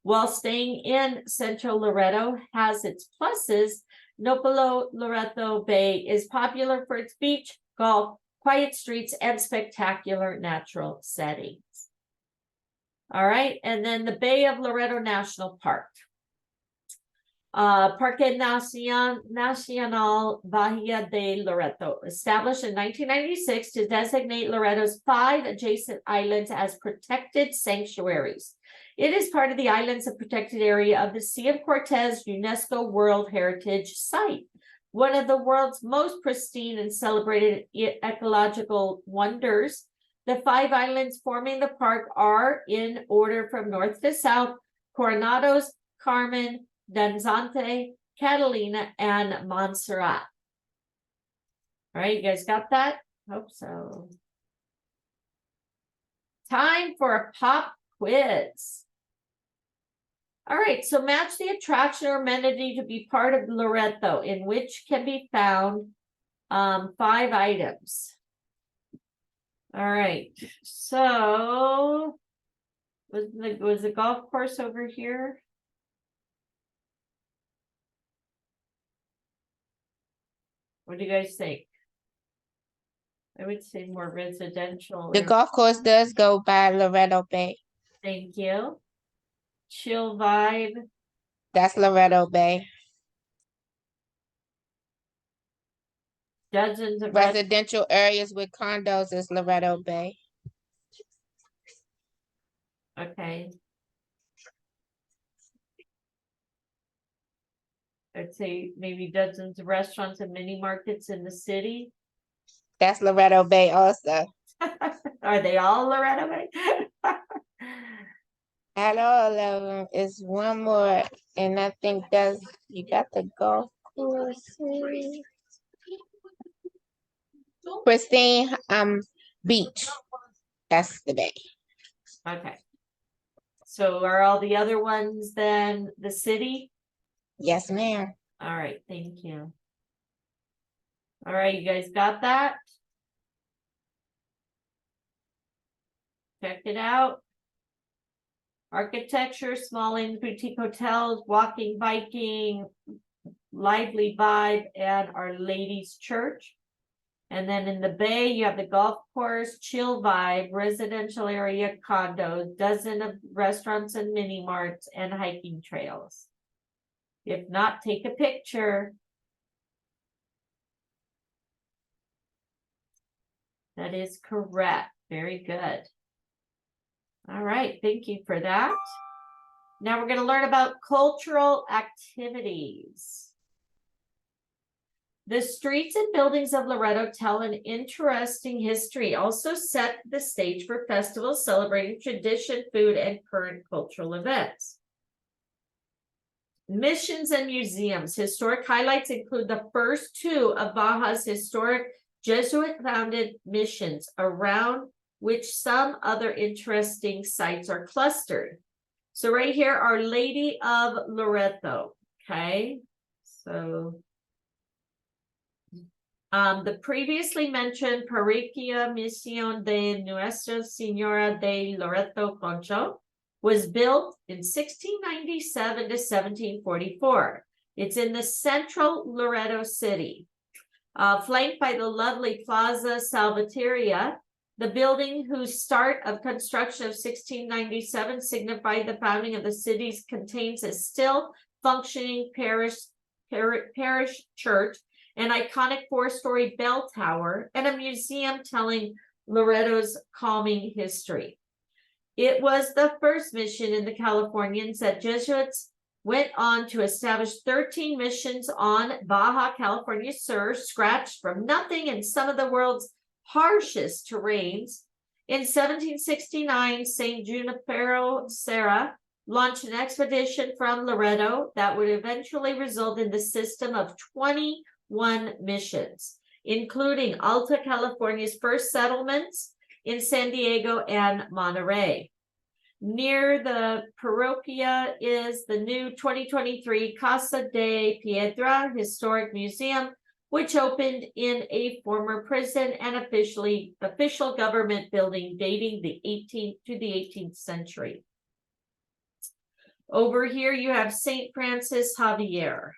While staying in central Loreto has its pluses, Napolo Loreto Bay is popular for its beach, golf, quiet streets, and spectacular natural settings. All right, and then the Bay of Loreto National Park. Parque Nacional Bahia de Loreto, established in 1996 to designate Loreto's 5 adjacent islands as protected sanctuaries. It is part of the Islands of Protected Area of the Sea of Cortez UNESCO World Heritage Site, one of the world's most pristine and celebrated ecological wonders. The 5 islands forming the park are, in order from north to south, Coronados, Carmen, Danzante, Catalina, and Montserrat. All right, you guys got that? Hope so. Time for a pop quiz. All right, so match the attraction or amenity to be part of Loreto, in which can be found 5 items. All right, so was the golf course over here? What do you guys think? I would say more residential. The golf course does go by Loreto Bay. Thank you. Chill vibe. That's Loreto Bay. Dozens of Residential areas with condos is Loreto Bay. Okay. I'd say maybe dozens of restaurants and mini markets in the city. That's Loreto Bay also. Are they all Loreto Bay? At all of them is one more, and I think that's, you got the golf course. Pristine beach. That's the bay. Okay. So are all the other ones then the city? Yes, ma'am. All right, thank you. All right, you guys got that? Check it out. Architecture, small inns, boutique hotels, walking, biking, lively vibe, and Our Lady's Church. And then in the Bay, you have the golf course, chill vibe, residential area, condos, dozen of restaurants and mini marts, and hiking trails. If not, take a picture. That is correct. Very good. All right, thank you for that. Now we're going to learn about cultural activities. The streets and buildings of Loreto tell an interesting history, also set the stage for festivals celebrating tradition, food, and current cultural events. Missions and museums. Historic highlights include the first 2 of Baja's historic Jesuit-founded missions, around which some other interesting sites are clustered. So right here, Our Lady of Loreto, okay? So the previously mentioned Parroquia Misión de Nuestra Señora de Loreto Concho was built in 1697 to 1744. It's in the central Loreto city, flanked by the lovely Plaza Salvateria. The building, whose start of construction of 1697 signified the founding of the cities, contains a still functioning parish church, an iconic 4-story bell tower, and a museum telling Loreto's calming history. It was the first mission in the Californians that Jesuits went on to establish 13 missions on Baja California Sur, scratched from nothing in some of the world's harshest terrains. In 1769, St. Junipero Serra launched an expedition from Loreto that would eventually result in the system of 21 missions, including Alta California's first settlements in San Diego and Monterey. Near the parroquia is the new 2023 Casa de Piedra Historic Museum, which opened in a former prison and official government building dating the 18th century. Over here, you have St. Francis Xavier.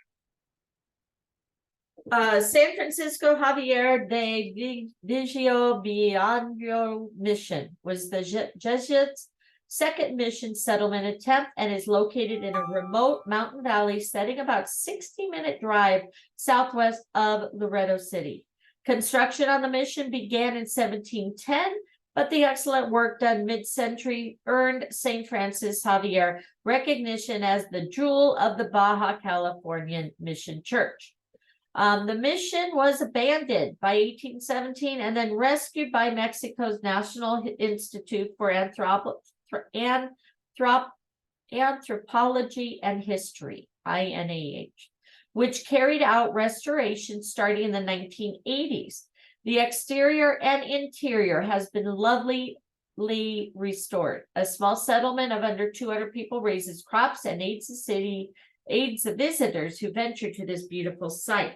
San Francisco Javier de Vigio Bianco mission was the Jesuits' second mission settlement attempt and is located in a remote mountain valley setting about 60-minute drive southwest of Loreto City. Construction on the mission began in 1710, but the excellent work done mid-century earned St. Francis Javier recognition as the jewel of the Baja Californian Mission Church. The mission was abandoned by 1817 and then rescued by Mexico's National Institute for Anthropology and History, INAH, which carried out restoration starting in the 1980s. The exterior and interior has been lovely restored. A small settlement of under 200 people raises crops and aids the visitors who venture to this beautiful site.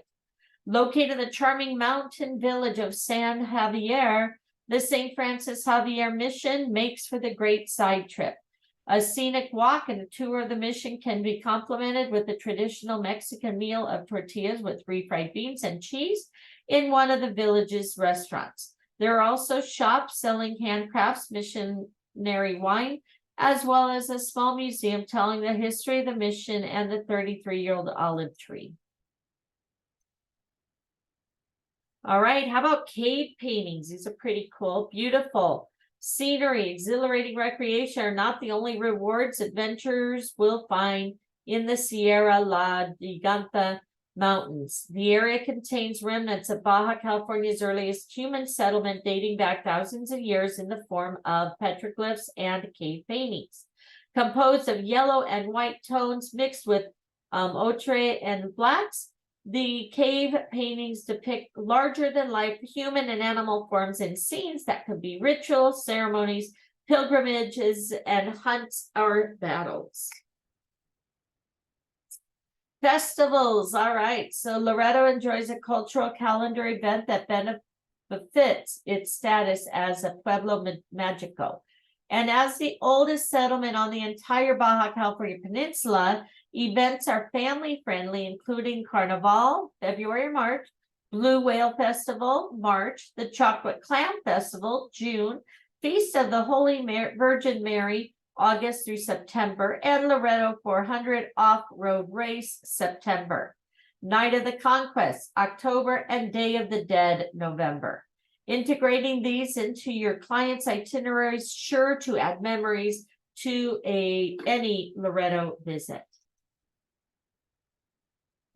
Located in the charming mountain village of San Javier, the St. Francis Javier mission makes for the great side trip. A scenic walk and a tour of the mission can be complemented with the traditional Mexican meal of tortillas with refried beans and cheese in one of the village's restaurants. There are also shops selling handcrafts, missionary wine, as well as a small museum telling the history of the mission and the 33-year-old olive tree. All right, how about cave paintings? These are pretty cool, beautiful. Scenery, exhilarating recreation are not the only rewards adventurers will find in the Sierra La Giganta Mountains. The area contains remnants of Baja California's earliest human settlement dating back thousands of years in the form of petroglyphs and cave paintings. Composed of yellow and white tones mixed with ochre and blacks, the cave paintings depict larger-than-life human and animal forms in scenes that could be rituals, ceremonies, pilgrimages, and hunts or battles. Festivals. All right. So Loreto enjoys a cultural calendar event that befits its status as a Pueblo Mágico. And as the oldest settlement on the entire Baja California Peninsula, events are family-friendly, including Carnival, February, March, Blue Whale Festival, March, the Chocolate Clam Festival, June, Feast of the Holy Virgin Mary, August through September, and Loreto 400 Off-Road Race, September. Night of the Conquest, October, and Day of the Dead, November. Integrating these into your client's itineraries sure to add memories to any Loreto visit.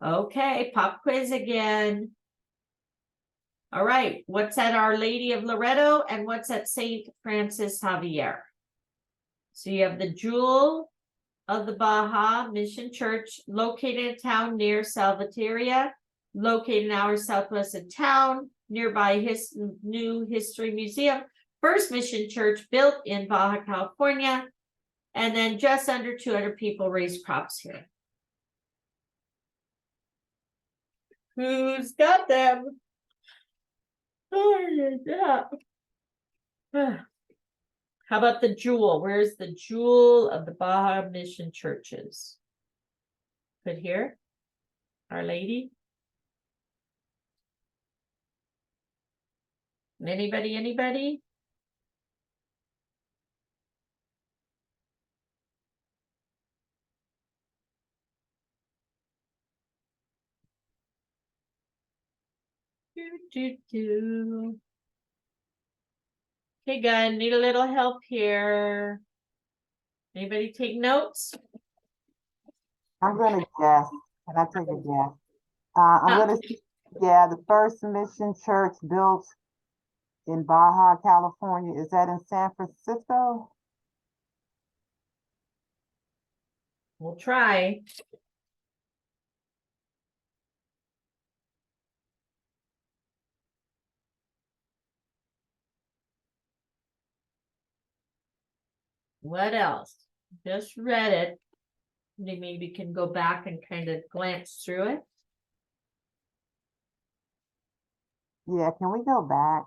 Okay, pop quiz again. All right, what's at Our Lady of Loreto and what's at St. Francis Javier? So you have the Jewel of the Baja Mission Church located in a town near Salvateria, located an hour southwest of town, nearby his new history museum, first mission church built in Baja California, and then just under 200 people raise crops here. Who's got them? Oh, yeah. How about the Jewel? Where's the Jewel of the Baja Mission Churches? Put here, Our Lady. Anybody? Okay, guys, need a little help here. Anybody take notes? I'm gonna guess. Can I take a guess? I'm gonna say, yeah, the first mission church built in Baja, California. Is that in San Francisco? We'll try. What else? Just read it. They maybe can go back and kind of glance through it. Yeah, can we go back?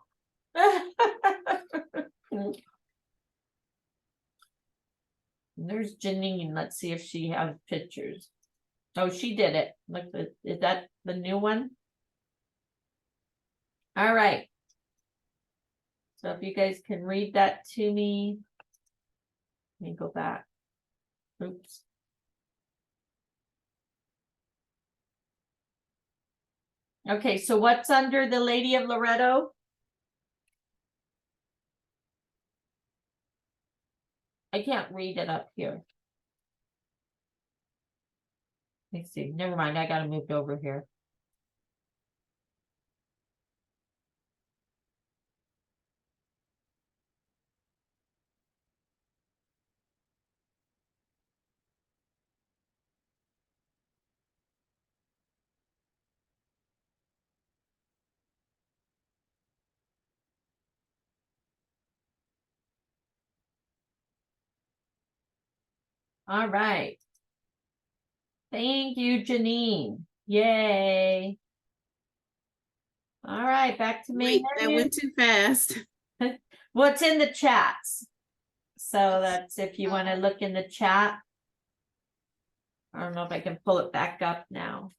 There's Janine. Let's see if she has pictures. Oh, she did it. Look, is that the new one? All right. So if you guys can read that to me. Let me go back. Oops. Okay, so what's under the Lady of Loreto? I can't read it up here. Let's see. Never mind. I got to move over here. All right. Thank you, Janine. Yay. All right, back to me. Wait, that went too fast. What's in the chats? So that's if you want to look in the chat. I don't know if I can pull it back up now.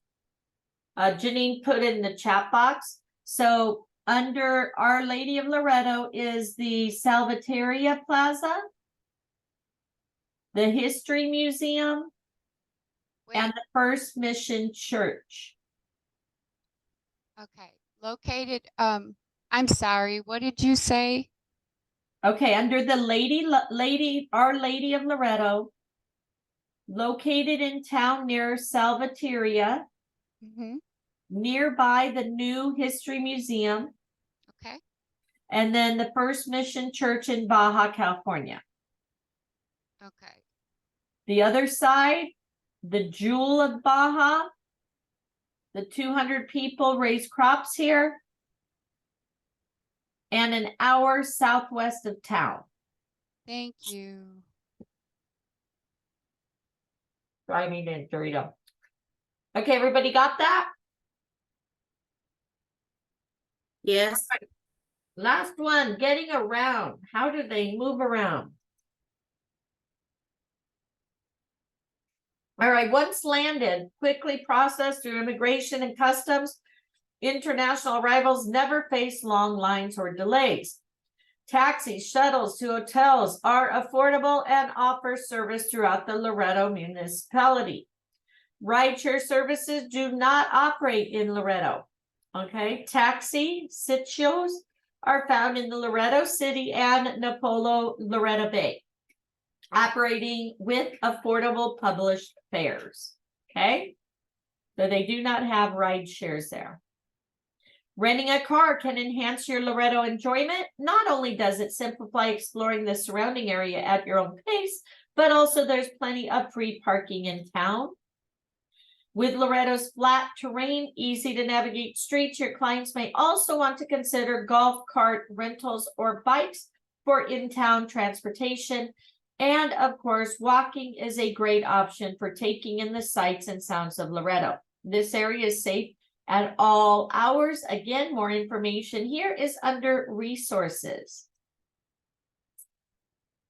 Janine put in the chat box. So under Our Lady of Loreto is the Salvateria Plaza, the History Museum, and Wait, the First Mission Church. okay, located, I'm sorry, what did you say? Okay, under the Our Lady of Loreto, located in town near Salvateria, Mm-hmm, nearby the new History Museum, okay, and then the First Mission Church in Baja, California. okay, The other side, the Jewel of Baja, the 200 people raise crops here, and an hour southwest of town. thank you. Driving in Dorito. Okay, everybody got that? Yes. Last one, getting around. How do they move around? All right, once landed, quickly processed through immigration and customs, international arrivals never face long lines or delays. Taxis, shuttles to hotels are affordable and offer service throughout the Loreto municipality. Rideshare services do not operate in Loreto. Okay, taxi sitios are found in the Loreto City and Napolo Loreto Bay, operating with affordable published fares. Okay, so they do not have ride shares there. Renting a car can enhance your Loreto enjoyment. Not only does it simplify exploring the surrounding area at your own pace, but also there's plenty of free parking in town. With Loreto's flat terrain, easy to navigate streets, your clients may also want to consider golf cart rentals or bikes for in-town transportation. And of course, walking is a great option for taking in the sights and sounds of Loreto. This area is safe at all hours. Again, more information here is under resources.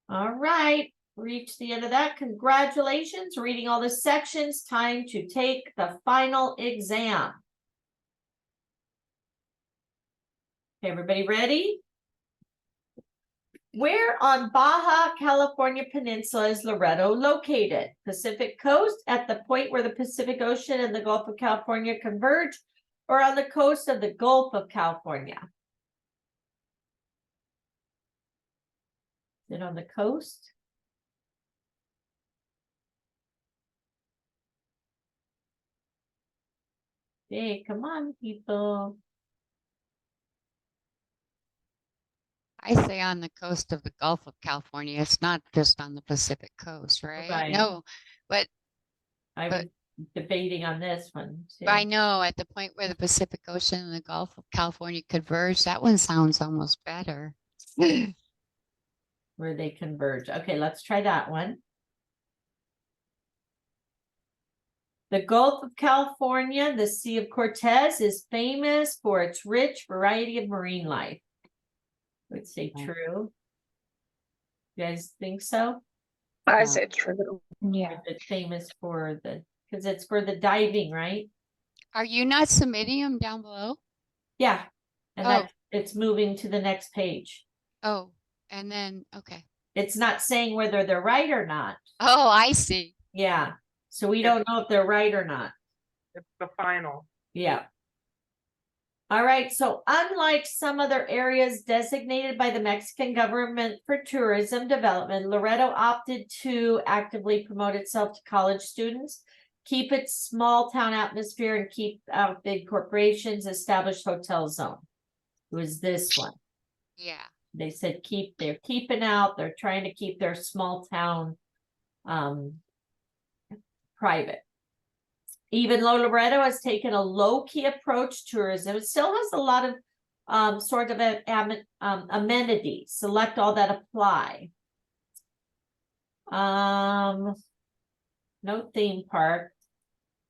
All right, reached the end of that. Congratulations, reading all the sections. Time to take the final exam. Okay, everybody ready? Where on Baja California Peninsula is Loreto located? Pacific coast, at the point where the Pacific Ocean and the Gulf of California converge, or on the coast of the Gulf of California? Is it on the coast? Hey, come on, people. I say on the coast of the Gulf of California, it's not just on the Pacific coast, right? Right. No, but I was debating on this one too. I know at the point where the Pacific Ocean and the Gulf of California converge, that one sounds almost better. Where they converge. Okay, let's try that one. The Gulf of California, the Sea of Cortez, is famous for its rich variety of marine life. I would say true. You guys think so? I said true. Yeah. Or is it famous for because it's for the diving, right? Are you not submitting them down below? Yeah. And Oh. that it's moving to the next page. Oh, and then, okay. It's not saying whether they're right or not. Oh, I see. Yeah. So we don't know if they're right or not. It's the final. Yeah. All right, so unlike some other areas designated by the Mexican government for tourism development, Loreto opted to actively promote itself to college students, keep its small town atmosphere, and keep out big corporations, established hotel zone. It was this one. Yeah. They said they're keeping out, they're trying to keep their small town private. Even though Loreto has taken a low-key approach to tourism, it still has a lot of sort of amenities. Select all that apply. No theme park.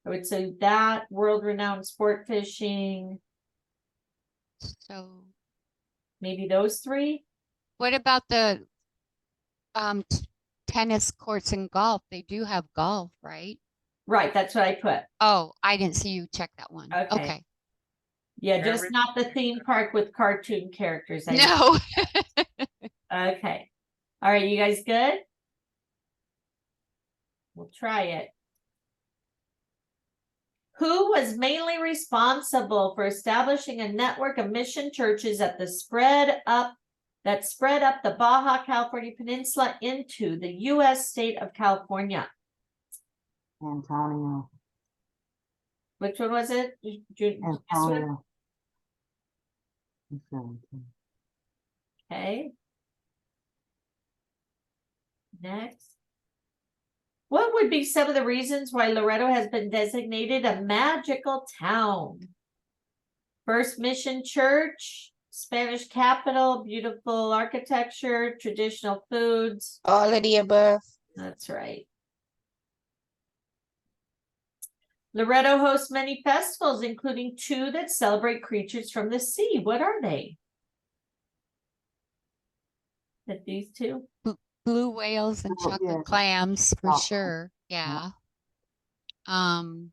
I would say that world-renowned sport fishing, So maybe those three. what about the tennis courts and golf? They do have golf, right? Right, that's what I put. Oh, I didn't see you check that one. Okay. Okay. Yeah, just not the theme park with cartoon characters. I No. Okay. All right, you guys good? We'll try it. Who was mainly responsible for establishing a network of mission churches that spread up the Baja California Peninsula into the U.S. state of California? Antonio. Which one was it? Antonio. Okay. Next. What would be some of the reasons why Loreto has been designated a magical town? First mission church, Spanish capital, beautiful architecture, traditional foods. All of the above. That's right. Loreto hosts many festivals, including 2 that celebrate creatures from the sea. What are they? That these 2? Blue whales and Oh, chocolate yeah. clams for Oh, sure. Yeah. Oh,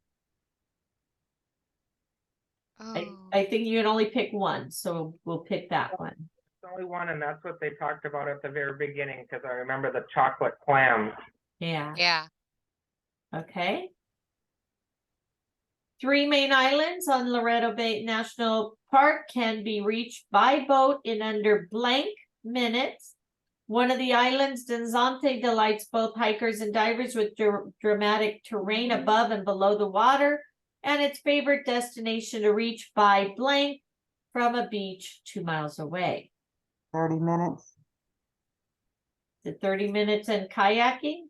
I think you can only pick one, so we'll pick that one. It's only one, and that's what they talked about at the very beginning, because I remember the chocolate clams. Yeah. yeah. Okay. 3 main islands on Loreto Bay National Park can be reached by boat in under blank minutes. One of the islands, Danzante, delights both hikers and divers with dramatic terrain above and below the water, and its favorite destination to reach by blank from a beach 2 miles away. 30 minutes. The 30 minutes and kayaking?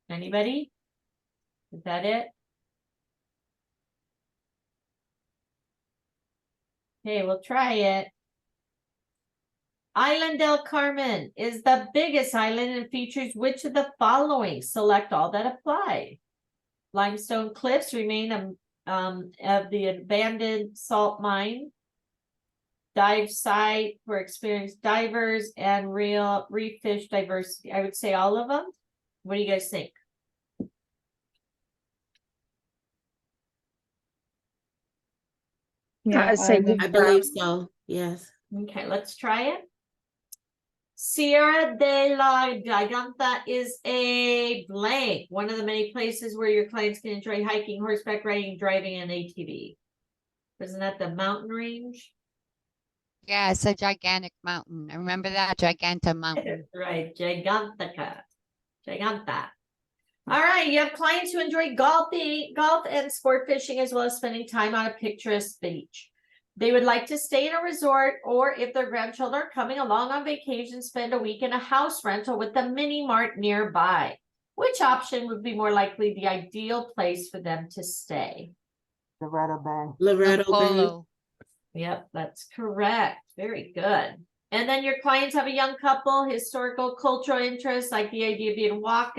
Anybody? Is that it? Okay, we'll try it. Island del Carmen is the biggest island and features which of the following? Select all that apply. Limestone cliffs remain of the abandoned salt mine. Dive site for experienced divers and reef fish diversity. I would say all of them. What do you guys think? Yeah, I believe so. Yes. Okay, let's try it. Sierra de la Giganta is a blank, one of the many places where your clients can enjoy hiking, horseback riding, driving an ATV. Isn't that the mountain range? Yeah, it's a gigantic mountain. I remember that Giganta mountain. Right, Gigantica. Giganta. All right, you have clients who enjoy golf and sport fishing, as well as spending time on a picturesque beach. They would like to stay in a resort, or if their grandchildren are coming along on vacation, spend a week in a house rental with a mini mart nearby. Which option would be more likely the ideal place for them to stay? Loreto Bay. Loreto Bay. Polo. Yep, that's correct. Very good. And then your clients have a young couple, historical, cultural interests, like the idea of being a walk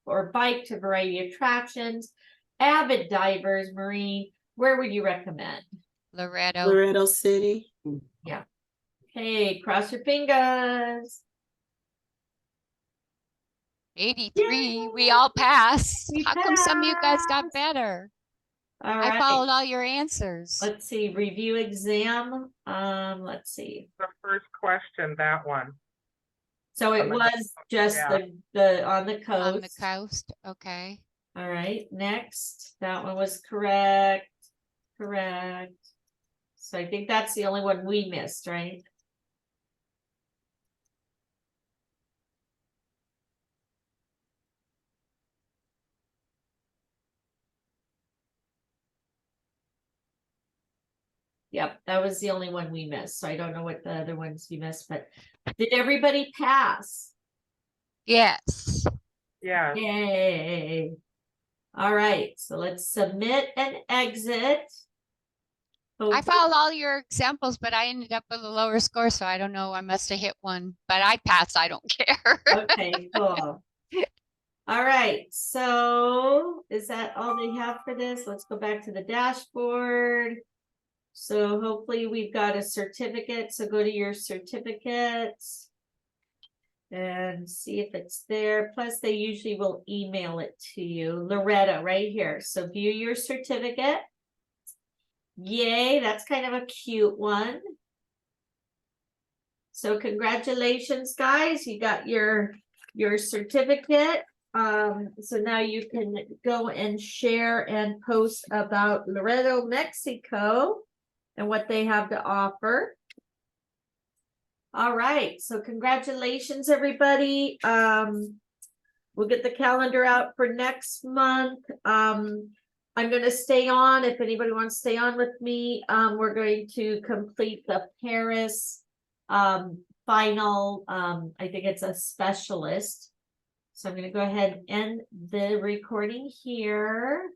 or bike to a variety of attractions, avid divers, marine. Where would you recommend? Loreto. Loreto City. Okay, cross your fingers. 83. We all passed. We How come some of you guys got passed. better? All I right, followed all your answers. let's see, review exam, let's see. The first question, that one. So it On the was just yeah. the, on the On the coast. coast, okay. All right, next, that one was correct, correct. So I think that's the only one we missed, right? Yep, that was the only one we missed, so I don't know what the other ones you missed, but did everybody pass? Yes. Yeah, Yay. All right, so let's submit and exit. I Hopefully- followed all your examples, but I ended up with a lower score, so I don't know. I must have hit one, but I passed. I don't care. Okay, cool. All right, so is that all they have for this? Let's go back to the dashboard. So hopefully we've got a certificate, so go to your certificates and see if it's there. Plus, they usually will email it to you. Loreto, right here. So view your certificate. Yay, that's kind of a cute one. So congratulations, guys. You got your certificate. So now you can go and share and post about Loreto, Mexico and what they have to offer. All right, so congratulations, everybody. We'll get the calendar out for next month. I'm gonna stay on if anybody wants to stay on with me. We're going to complete the Paris final, I think it's a specialist. So I'm gonna go ahead and end the recording here.